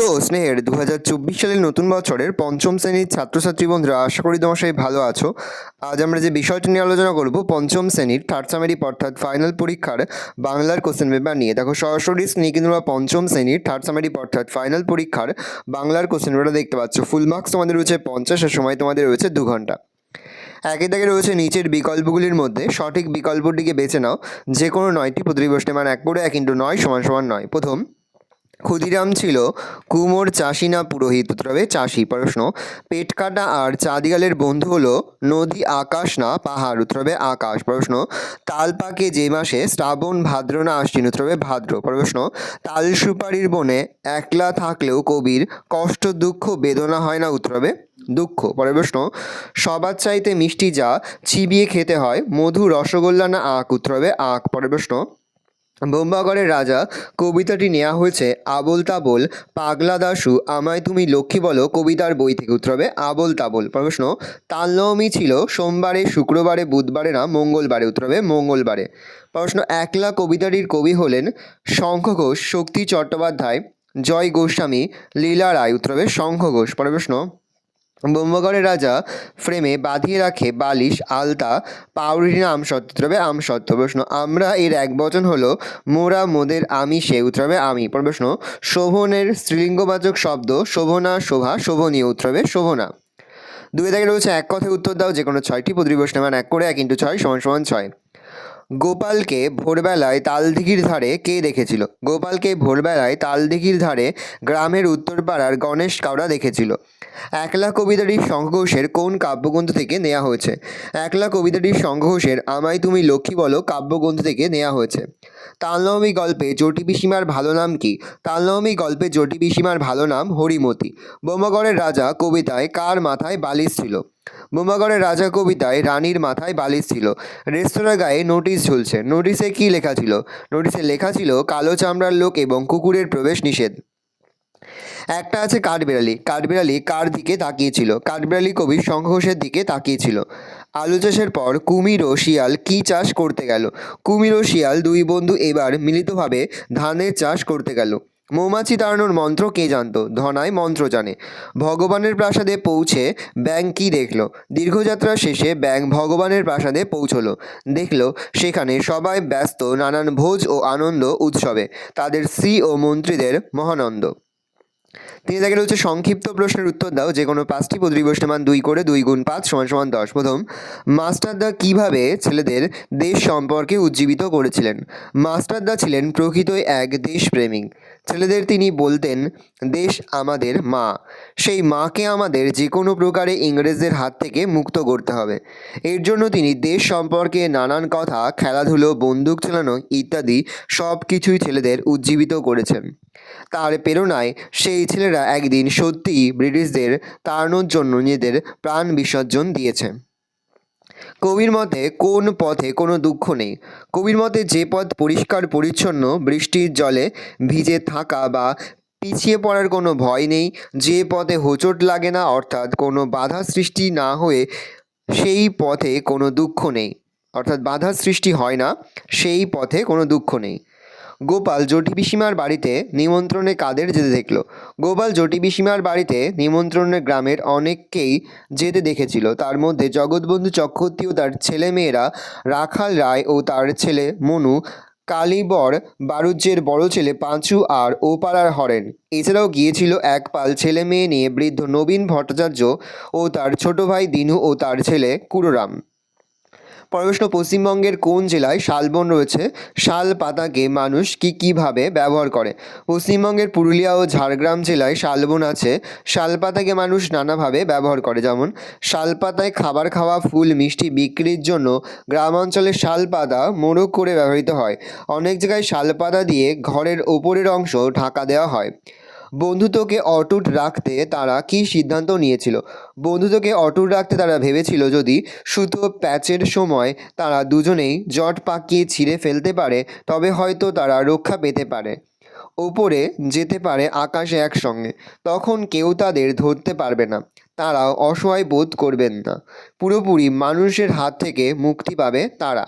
প্রিয় স্নেহের 2024 সালের নতুন বছরের পঞ্চম শ্রেণীর ছাত্রছাত্রী বন্ধুরা, আশা করি তোমার সবাই ভালো আছো। আজ আমরা যে বিষয়টি নিয়ে আলোচনা করব পঞ্চম শ্রেণীর থার্ড সামেরিক অর্থাৎ ফাইনাল পরীক্ষার বাংলার কোশ্চেন পেপার নিয়ে। দেখো সরাসরি স্ক্রিনে কিন্তু তোমরা পঞ্চম শ্রেণীর থার্ড সামেরিক অর্থাৎ ফাইনাল পরীক্ষার বাংলার কোশ্চেন পেপারটা দেখতে পাচ্ছ। ফুল মার্কস তোমাদের রয়েছে 50 আর সময় তোমাদের রয়েছে 2 ঘন্টা। একই দাগে রয়েছে নিচের বিকল্পগুলির মধ্যে সঠিক বিকল্পটিকে বেছে নাও। যে কোনো 9টি প্রতিটি প্রশ্নের মান 1 করে 1 × 9 = 9। প্রথম, ক্ষুদিরাম ছিল কুমোর চাষি না পুরোহিত? উত্তর হবে চাষি। প্রশ্ন, পেট কাটা আর চাঁদিয়ালের বন্ধু হলো নদী আকাশ না পাহাড়? উত্তর হবে আকাশ। প্রশ্ন, তাল পাকে যে মাসে? শ্রাবণ, ভাদ্র না আশ্বিন? উত্তর হবে ভাদ্র। প্রশ্ন, তাল সুপারির বনে একলা থাকলেও কবির কষ্ট দুঃখ বেদনা হয় না? উত্তর হবে দুঃখ। পরের প্রশ্ন, সবার চাইতে মিষ্টি যা চিবিয়ে খেতে হয় মধু, রসগোল্লা না আখ? উত্তর হবে আখ। পরের প্রশ্ন, বোম্বাগড়ের রাজা কবিতাটি নেওয়া হয়েছে আবোল তাবোল পাগলা দাশু আমায় তুমি লক্ষ্মী বলো কবিতার বই থেকে? উত্তর হবে আবোল তাবোল। প্রশ্ন, তালনবমী ছিল সোমবারে, শুক্রবারে, বুধবারে না মঙ্গলবারে? উত্তর হবে মঙ্গলবারে। প্রশ্ন, একলা কবিতাটির কবি হলেন শঙ্খ ঘোষ, শক্তি চট্টোপাধ্যায়, জয় গোস্বামী, লীলা রায়? উত্তর হবে শঙ্খ ঘোষ। পরের প্রশ্ন, বোম্বাগড়ের রাজা ফ্রেমে বাঁধিয়ে রাখে বালিশ, আলতা, পাউরুটি না আমসত্ত্ব? উত্তর হবে আমসত্ত্ব। প্রশ্ন, আমরা এর এক বচন হলো মোরা, মোদের, আমি, সে? উত্তর হবে আমি। প্রশ্ন, শোভনের স্ত্রীলিঙ্গবাচক শব্দ শোভনা, শোভা, শোভনীয়? উত্তর হবে শোভনা। দুই দাগে রয়েছে এক কথায় উত্তর দাও। যে কোনো 6টি প্রতিটি প্রশ্নের মান 1 করে 1 × 6 = 6। গোপালকে ভোরবেলায় তালদিঘির ধারে কে দেখেছিল? গোপালকে ভোরবেলায় তালদিঘির ধারে গ্রামের উত্তরপাড়ার গণেশ কাউরা দেখেছিল। একলা কবিতাটির শঙ্খ ঘোষের কোন কাব্যগ্রন্থ থেকে নেওয়া হয়েছে? একলা কবিতাটির শঙ্খ ঘোষের আমায় তুমি লক্ষ্মী বলো কাব্যগ্রন্থ থেকে নেওয়া হয়েছে। তালনবমী গল্পে জটি পিসিমার ভালো নাম কি? তালনবমী গল্পে জটি পিসিমার ভালো নাম হরিমতি। বোম্বাগড়ের রাজা কবিতায় কার মাথায় বালিশ ছিল? বোম্বাগড়ের রাজা কবিতায় রানীর মাথায় বালিশ ছিল। রেস্তোরাঁ গায়ে নোটিশ ঝুলছে, নোটিশে কি লেখা ছিল? নোটিশে লেখা ছিল কালো চামড়ার লোক এবং কুকুরের প্রবেশ নিষেধ। একটা আছে কাঠবিড়ালি, কাঠবিড়ালি কার দিকে তাকিয়েছিল? কাঠবিড়ালি কবি শঙ্খ ঘোষের দিকে তাকিয়েছিল। আলু চাষের পর কুমির ও শিয়াল কি চাষ করতে গেল? কুমির ও শিয়াল দুই বন্ধু এবার মিলিতভাবে ধানের চাষ করতে গেল। মৌমাছি তাড়ানোর মন্ত্র কে জানতো? ধনাই মন্ত্র জানে। ভগবানের প্রাসাদে পৌঁছে ব্যাঙ কি দেখলো? দীর্ঘযাত্রার শেষে ব্যাঙ ভগবানের প্রাসাদে পৌঁছলো। দেখলো সেখানে সবাই ব্যস্ত নানান ভোজ ও আনন্দ উৎসবে, তাদের স্ত্রী ও মন্ত্রীদের মহানন্দ। 3 দাগে রয়েছে সংক্ষিপ্ত প্রশ্নের উত্তর দাও। যে কোনো 5টি প্রতিটি প্রশ্নের মান 2 করে 2 × 5 = 10। প্রথম, মাস্টারদা কিভাবে ছেলেদের দেশ সম্পর্কে উজ্জীবিত করেছিলেন? মাস্টারদা ছিলেন প্রকৃতই এক দেশপ্রেমিক। ছেলেদের তিনি বলতেন, দেশ আমাদের মা, সেই মাকে আমাদের যে কোনো প্রকারে ইংরেজদের হাত থেকে মুক্ত করতে হবে। এর জন্য তিনি দেশ সম্পর্কে নানান কথা, খেলাধুলো, বন্দুক চালানো ইত্যাদি সব কিছুই ছেলেদের উজ্জীবিত করেছেন। তার প্রেরণায় সেই ছেলেরা একদিন সত্যিই ব্রিটিশদের তাড়ানোর জন্য নিজেদের প্রাণ বিসর্জন দিয়েছে। কবির মতে কোন পথে কোনো দুঃখ নেই? কবির মতে যে পথ পরিষ্কার পরিচ্ছন্ন, বৃষ্টির জলে ভিজে থাকা বা পিছিয়ে পড়ার কোনো ভয় নেই, যে পথে হোঁচট লাগে না অর্থাৎ কোনো বাধা সৃষ্টি না হয়ে, সেই পথে কোনো দুঃখ নেই অর্থাৎ বাধা সৃষ্টি হয় না, সেই পথে কোনো দুঃখ নেই। গোপাল জটি পিসিমার বাড়িতে নিমন্ত্রণে কাদের যেতে দেখল? গোপাল জটি পিসিমার বাড়িতে নিমন্ত্রণে গ্রামের অনেককেই যেতে দেখেছিল। তার মধ্যে জগৎবন্ধু চক্রবর্তী ও তার ছেলে মেয়েরা, রাখাল রায় ও তার ছেলে মনু, কালীবর বাড়ুজ্যের বড় ছেলে পাঁচু আর ওপাড়ার হরেন। এছাড়াও গিয়েছিল এক পাল ছেলে মেয়ে নিয়ে বৃদ্ধ নবীন ভট্টাচার্য ও তার ছোট ভাই দিনু ও তার ছেলে কুড়োরাম। প্রশ্ন, পশ্চিমবঙ্গের কোন জেলায় শালবন রয়েছে? শাল পাতাকে মানুষ কীভাবে ব্যবহার করে? পশ্চিমবঙ্গের পুরুলিয়া ও ঝাড়গ্রাম জেলায় শালবন আছে। শাল পাতাকে মানুষ নানাভাবে ব্যবহার করে, যেমন শাল পাতায় খাবার খাওয়া, ফুল, মিষ্টি বিক্রির জন্য গ্রামাঞ্চলে শাল পাতা মোড়ক করে ব্যবহৃত হয়। অনেক জায়গায় শাল পাতা দিয়ে ঘরের ওপরের অংশ ঢাকা দেওয়া হয়। বন্ধুত্বকে অটুট রাখতে তারা কী সিদ্ধান্ত নিয়েছিল? বন্ধুত্বকে অটুট রাখতে তারা ভেবেছিল যদি সুতো প্যাচের সময় তারা দুজনেই জট পাকিয়ে ছিঁড়ে ফেলতে পারে তবে হয়তো তারা রক্ষা পেতে পারে, ওপরে যেতে পারে আকাশে একসঙ্গে, তখন কেউ তাদের ধরতে পারবে না, তারাও অসহায় বোধ করবেন না, পুরোপুরি মানুষের হাত থেকে মুক্তি পাবে তারা।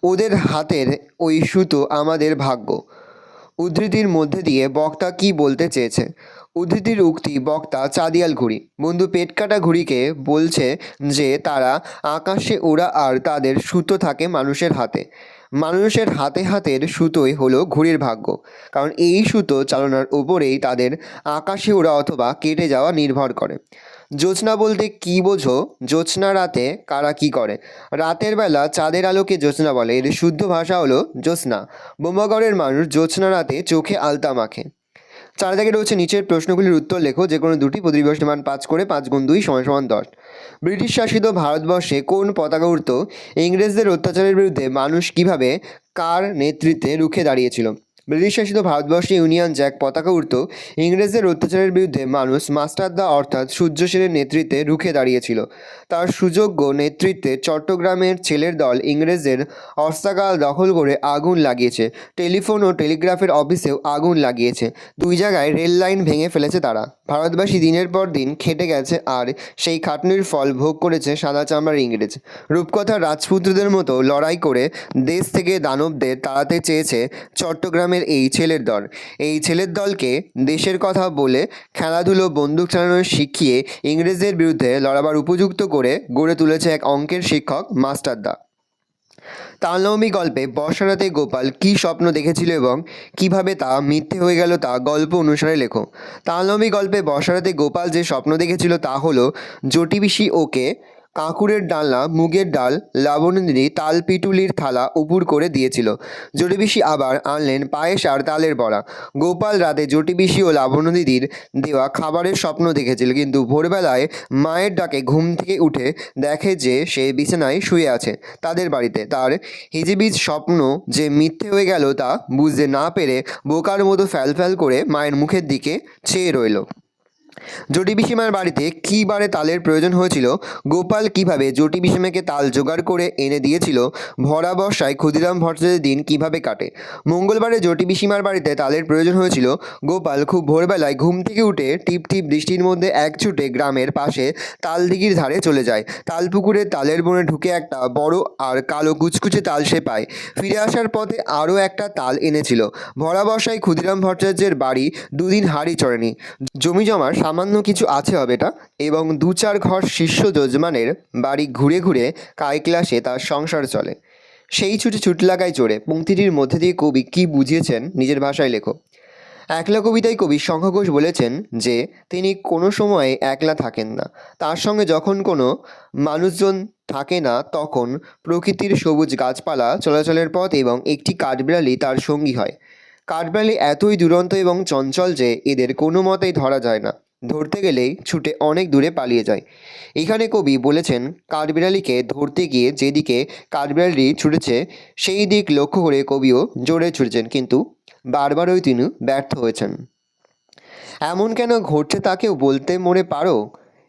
ওদের হাতের ওই সুতো আমাদের ভাগ্য। উদ্ধৃতির মধ্যে দিয়ে বক্তা কি বলতে চেয়েছে? উদ্ধৃতির উক্তি বক্তা চাঁদিয়াল ঘুড়ি। বন্ধু পেট কাটা ঘুড়িকে বলছে যে তারা আকাশে ওড়া আর তাদের সুতো থাকে মানুষের হাতে। মানুষের হাতে হাতের সুতোই হলো ঘুড়ির ভাগ্য, কারণ এই সুতো চালনার ওপরেই তাদের আকাশে ওড়া অথবা কেটে যাওয়া নির্ভর করে। জ্যোৎস্না বলতে কি বোঝো? জ্যোৎস্না রাতে কারা কি করে? রাতের বেলা চাঁদের আলোকে জ্যোৎস্না বলে। এর শুদ্ধ ভাষা হলো জ্যোৎস্না। বোম্বাগড়ের মানুষ জ্যোৎস্না রাতে চোখে আলতা মাখে। 4 দাগে রয়েছে নিচের প্রশ্নগুলির উত্তর লেখো, যে কোনো দুটি, প্রতি বিভাগটির মান 5 করে, 5 গুণ 2 = 10। ব্রিটিশ শাসিত ভারতবর্ষে কোন পতাকা উড়ত? ইংরেজদের অত্যাচারের বিরুদ্ধে মানুষ কিভাবে কার নেতৃত্বে রুখে দাঁড়িয়েছিল? ব্রিটিশ শাসিত ভারতবর্ষে ইউনিয়ন জ্যাক পতাকা উড়ত। ইংরেজদের অত্যাচারের বিরুদ্ধে মানুষ মাস্টারদা অর্থাৎ সূর্য সেনের নেতৃত্বে রুখে দাঁড়িয়েছিল। তার সুযোগ্য নেতৃত্বে চট্টগ্রামের ছেলের দল ইংরেজদের অস্ত্রাগার দখল করে আগুন লাগিয়েছে। টেলিফোন ও টেলিগ্রাফের অফিসেও আগুন লাগিয়েছে। 2 জায়গায় রেল লাইন ভেঙে ফেলেছে তারা। ভারতবাসী দিনের পর দিন খেটে গেছে আর সেই খাটনির ফল ভোগ করেছে সাদা চামড়ার ইংরেজ। রূপকথার রাজপুত্রদের মতো লড়াই করে দেশ থেকে দানবদের তাড়াতে চেয়েছে চট্টগ্রামের এই ছেলের দল। এই ছেলের দলকে দেশের কথা বলে খেলাধুলো, বন্দুক চালানো শিখিয়ে ইংরেজদের বিরুদ্ধে লড়াবার উপযুক্ত করে গড়ে তুলেছে এক অঙ্কের শিক্ষক মাস্টারদা। তালনবমী গল্পে বর্ষারাতে গোপাল কী স্বপ্ন দেখেছিল এবং কিভাবে তা মিথ্যে হয়ে গেল তা গল্প অনুসারে লেখো। তালনবমী গল্পে বর্ষারাতে গোপাল যে স্বপ্ন দেখেছিল তা হলো জটিপিসি ওকে কাঁকুরের ডালনা, মুগের ডাল, লাবণী, তাল পিটুলির থালা উপুর করে দিয়েছিল। জটিপিসি আবার আনলেন পায়েস আর তালের বড়া। গোপাল রাতে জটিপিসি ও লাবণীদির দেওয়া খাবারের স্বপ্ন দেখেছিল, কিন্তু ভোরবেলায় মায়ের ডাকে ঘুম থেকে উঠে দেখে যে সে বিছানায় শুয়ে আছে তাদের বাড়িতে। তার হিজিবিজ স্বপ্ন যে মিথ্যে হয়ে গেল তা বুঝতে না পেরে বোকার মতো ফ্যাল করে মায়ের মুখের দিকে চেয়ে রইল। জটিপিসিমার বাড়িতে কী বারে তালের প্রয়োজন হয়েছিল? গোপাল কিভাবে জটিপিসিমাকে তাল জোগাড় করে এনে দিয়েছিল? ভরা বর্ষায় ক্ষুদিরাম ভট্টাচার্যের দিন কিভাবে কাটে? মঙ্গলবারে জটিপিসিমার বাড়িতে তালের প্রয়োজন হয়েছিল। গোপাল খুব ভোরবেলায় ঘুম থেকে উঠে টিপ টিপ বৃষ্টির মধ্যে এক ছুটে গ্রামের পাশে তালদিঘির ধারে চলে যায়। তালপুকুরে তালের বনে ঢুকে একটা বড় আর কালো কুচকুচে তাল সে পায়। ফিরে আসার পথে আরও একটা তাল এনেছিল। ভরা বর্ষায় ক্ষুদিরাম ভট্টাচার্যের বাড়ি দুদিন হাঁড়ি চড়েনি। জমি জমার সামান্য কিছু আছে হবেটা, এবং 2-4 ঘর শিষ্য যজমানের বাড়ি ঘুরে ঘুরে কায় ক্লাসে তার সংসার চলে। সেই ছুটে ছুটলাগায় চড়ে পংক্তিটির মধ্যে দিয়ে কবি কী বুঝিয়েছেন নিজের ভাষায় লেখো। একলা কবিতায় কবি শঙ্খ ঘোষ বলেছেন যে তিনি কোনো সময়ে একলা থাকেন না। তার সঙ্গে যখন কোনো মানুষজন থাকে না তখন প্রকৃতির সবুজ গাছপালা, চলাচলের পথ এবং একটি কাঠবিড়ালি তার সঙ্গী হয়। কাঠবিড়ালি এতই দুরন্ত এবং চঞ্চল যে এদের কোনো মতেই ধরা যায় না। ধরতে গেলেই ছুটে অনেক দূরে পালিয়ে যায়। এখানে কবি বলেছেন কাঠবিড়ালিকে ধরতে গিয়ে যেদিকে কাঠবিড়ালি ছুটেছে সেই দিক লক্ষ্য করে কবিও জোরে ছুটেছেন, কিন্তু বারবারই তিনি ব্যর্থ হয়েছেন। এমন কেন ঘটছে তা কেউ বলতে মোড়ে পারো?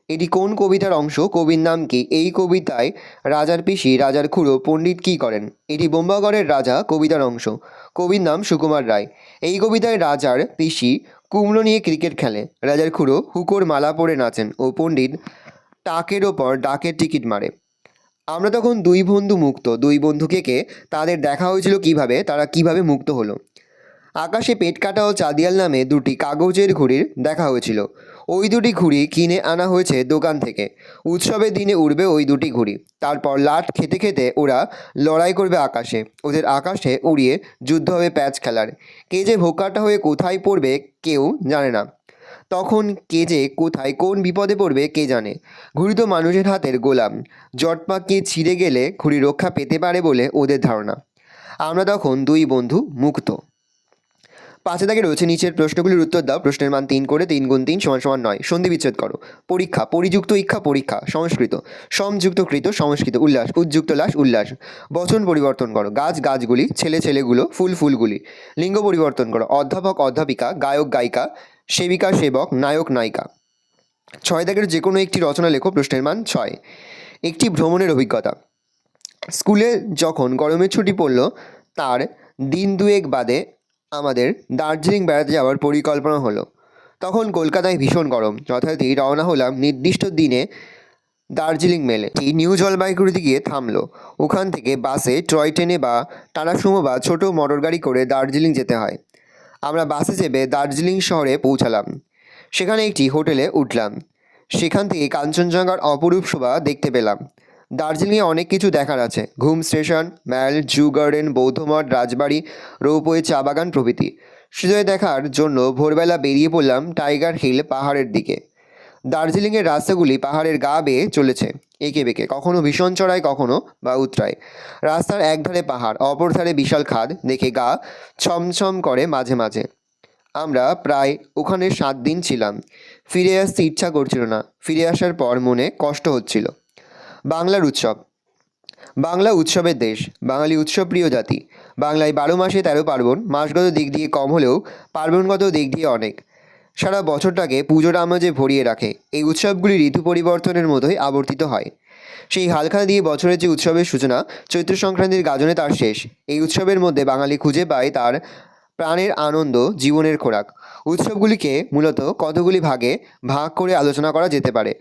এটি কোন কবিতার অংশ? কবির নাম কি? এই কবিতায় রাজার পিসি, রাজার খুড়ো, পণ্ডিত কী করেন? এটি বোম্বাগড়ের রাজা কবিতার অংশ। কবির নাম সুকুমার রায়। এই কবিতায় রাজার পিসি কুমড়ো নিয়ে ক্রিকেট খেলে, রাজার খুড়ো হুকোর মালা পরে নাচেন ও পণ্ডিত টাকের ওপর ডাকের টিকিট মারে। আমরা তখন 2 বন্ধু মুক্ত। 2 বন্ধুকে কে? তাদের দেখা হয়েছিল কিভাবে? তারা কিভাবে মুক্ত হলো? আকাশে পেট কাটা ও চাঁদিয়াল নামে 2টি কাগজের ঘুড়ির দেখা হয়েছিল। ওই 2টি ঘুড়ি কিনে আনা হয়েছে দোকান থেকে। উৎসবের দিনে উড়বে ওই 2টি ঘুড়ি। তারপর লাট খেতে খেতে ওরা লড়াই করবে আকাশে। ওদের আকাশে উড়িয়ে যুদ্ধ হবে প্যাচ খেলার। কে যে ভোকাটা হয়ে কোথায় পড়বে কেউ জানে না। তখন কে যে কোথায় কোন বিপদে পড়বে কে জানে। ঘুড়ি তো মানুষের হাতের গোলাম। জট পাকিয়ে ছিঁড়ে গেলে ঘুড়ি রক্ষা পেতে পারে বলে ওদের ধারণা। আমরা তখন 2 বন্ধু মুক্ত। 5 দাগে রয়েছে নিচের প্রশ্নগুলির উত্তর দাও। প্রশ্নের মান 3 করে, 3 গুণ 3 = 9। সন্ধি বিচ্ছেদ করো। পরীক্ষা, পরিযুক্ত ইক্ষা পরীক্ষা। সংস্কৃত, সমযুক্ত কৃত সংস্কৃত। উল্লাস, উজ্জুক্ত লাস উল্লাস। বচন পরিবর্তন করো। গাছ গাছগুলি, ছেলে ছেলেগুলো, ফুল ফুলগুলি। লিঙ্গ পরিবর্তন করো। অধ্যাপক অধ্যাপিকা, গায়ক গায়িকা, সেবিকা সেবক, নায়ক নায়িকা। 6 দাগের যে কোনো একটি রচনা লেখো। প্রশ্নের মান 6। একটি ভ্রমণের অভিজ্ঞতা। স্কুলে যখন গরমের ছুটি পড়ল তার দিন 2 বাদে আমাদের দার্জিলিং বেড়াতে যাওয়ার পরিকল্পনা হলো। তখন কলকাতায় ভীষণ গরম। যথারীতি রওনা হলাম নির্দিষ্ট দিনে দার্জিলিং মেলে। নিউ জলপাইগুড়িতে গিয়ে থামলো। ওখান থেকে বাসে, টয় ট্রেনে বা টাটা সুমো বা ছোটো মোটর গাড়ি করে দার্জিলিং যেতে হয়। আমরা বাসে চেপে দার্জিলিং শহরে পৌঁছালাম। সেখানে একটি হোটেলে উঠলাম। সেখান থেকে কাঞ্চনজঙ্ঘার অপরূপ শোভা দেখতে পেলাম। দার্জিলিংয়ে অনেক কিছু দেখার আছে, ঘুম স্টেশন, ম্যাল, জু গার্ডেন, বৌদ্ধমঠ, রাজবাড়ি, রোপওয়ে, চা বাগান প্রভৃতি। সূর্যোদয় দেখার জন্য ভোরবেলা বেরিয়ে পড়লাম টাইগার হিল পাহাড়ের দিকে। দার্জিলিংয়ের রাস্তাগুলি পাহাড়ের গা বেয়ে চলেছে এঁকে বেঁকে, কখনো ভীষণ চড়াই, কখনো বা উতরায়। রাস্তার একধারে পাহাড়, অপর ধারে বিশাল খাদ, দেখে গা ছমছম করে মাঝে মাঝে। আমরা প্রায় ওখানে 7 দিন ছিলাম। ফিরে আসতে ইচ্ছা করছিল না। ফিরে আসার পর মনে কষ্ট হচ্ছিল। বাংলার উৎসব। বাংলা উৎসবের দেশ। বাঙালি উৎসবপ্রিয় জাতি। বাংলায় 12 মাসে 13 পার্বণ। মাসগত দিক দিয়ে কম হলেও পার্বণগত দিক দিয়ে অনেক। সারা বছরটাকে পুজোর আমেজে ভরিয়ে রাখে। এই উৎসবগুলি ঋতু পরিবর্তনের মতোই আবর্তিত হয়। সেই হালখাতা দিয়ে বছরের যে উৎসবের সূচনা, চৈত্র সংক্রান্তির গাজনে তার শেষ। এই উৎসবের মধ্যে বাঙালি খুঁজে পায় তার প্রাণের আনন্দ, জীবনের খোরাক। উৎসবগুলিকে মূলত কতগুলি ভাগে ভাগ করে আলোচনা করা যেতে পারে: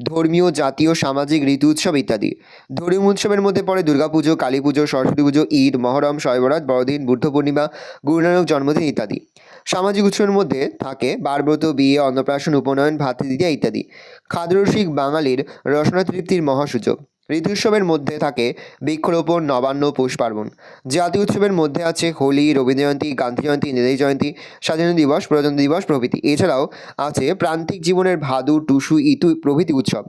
ধর্মীয়, জাতীয়, সামাজিক, ঋতু উৎসব ইত্যাদি। ধর্মীয় উৎসবের মধ্যে পড়ে দুর্গাপুজো, কালী পুজো, সরস্বতী পুজো, ঈদ, মহরম, শবে বরাত, বড়দিন, বুদ্ধ পূর্ণিমা, গুরু নানক জন্মদিন ইত্যাদি। সামাজিক উৎসবের মধ্যে থাকে বারব্রত, বিয়ে, অন্নপ্রাশন, উপনয়ন, ভাতৃদ্বিতীয়া ইত্যাদি। খাদ্যরসিক বাঙালির রসনা তৃপ্তির মহাসূচক। ঋতু উৎসবের মধ্যে থাকে বৃক্ষরোপণ, নবান্ন, পৌষ পার্বণ। জাতীয় উৎসবের মধ্যে আছে হোলি, রবীন্দ্র জয়ন্তী, গান্ধী জয়ন্তী, নেতাজি জয়ন্তী, স্বাধীনতা দিবস, প্রজাতন্ত্র দিবস প্রভৃতি। এছাড়াও আছে প্রান্তিক জীবনের ভাদু, টুসু, ইতু প্রভৃতি উৎসব।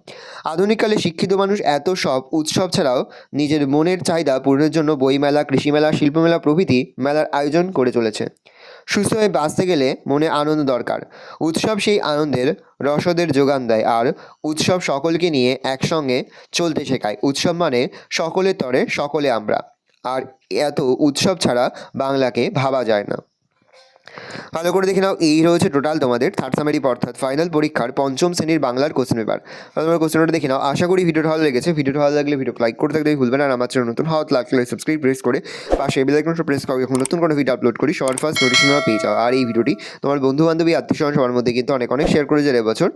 আধুনিককালে শিক্ষিত মানুষ এত সব উৎসব ছাড়াও নিজের মনের চাহিদা পূরণের জন্য বইমেলা, কৃষিমেলা, শিল্পমেলা প্রভৃতি মেলার আয়োজন করে চলেছে। সুস্থভাবে বাঁচতে গেলে মনে আনন্দ দরকার। উৎসব সেই আনন্দের রসদের যোগান দেয়, আর উৎসব সকলকে নিয়ে একসঙ্গে চলতে শেখায়। উৎসব মানে সকলের তরে সকলে আমরা। আর এত উৎসব ছাড়া বাংলাকে ভাবা যায় না। ভালো করে দেখে নাও, এই রয়েছে টোটাল তোমাদের থার্ড সামারি অর্থাৎ ফাইনাল পরীক্ষার পঞ্চম শ্রেণীর বাংলার কোশ্চেন পেপার। তোমরা কোশ্চেনটা দেখে নাও। আশা করি ভিডিওটা ভালো লেগেছে। ভিডিওটা ভালো লাগলে ভিডিও লাইক করতে থাকলে ভুলবে না। আর আমার চ্যানেল নতুন হওয়া লাগলে সাবস্ক্রাইব প্রেস করে পাশে বেল আইকনটা প্রেস করে যখন নতুন কোনো ভিডিও আপলোড করি সবার ফার্স্ট নোটিফিকেশন পেয়ে যাও। আর এই ভিডিওটি তোমার বন্ধু বান্ধবী, আত্মীয়স্বজন সবার মধ্যে কিন্তু অনেক অনেক শেয়ার করে যাবে। এবছর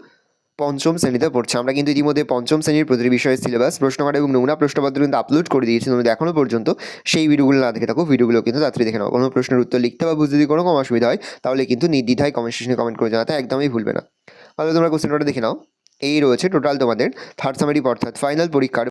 পঞ্চম শ্রেণীতে পড়ছে। আমরা কিন্তু ইতিমধ্যে পঞ্চম শ্রেণীর প্রতিটি বিষয়ের সিলেবাস, প্রশ্নকাঠ এবং নমুনা প্রশ্নপত্র কিন্তু আপলোড করে দিয়েছি। তুমি এখনও পর্যন্ত সেই ভিডিওগুলো না দেখে থাকো, ভিডিওগুলো কিন্তু তাড়াতাড়ি দেখে নাও। কোনো প্রশ্নের উত্তর লিখতে বা বুঝতে যদি কোনো কম অসুবিধা হয় তাহলে কিন্তু নির্দ্বিধায় কমেন্ট সেকশনে কমেন্ট করে জানাতে একদমই ভুলবে না। তাহলে তোমরা কোশ্চেনটা দেখে নাও। এই রয়েছে টোটাল তোমাদের থার্ড সামারি অর্থাৎ ফাইনাল পরীক্ষার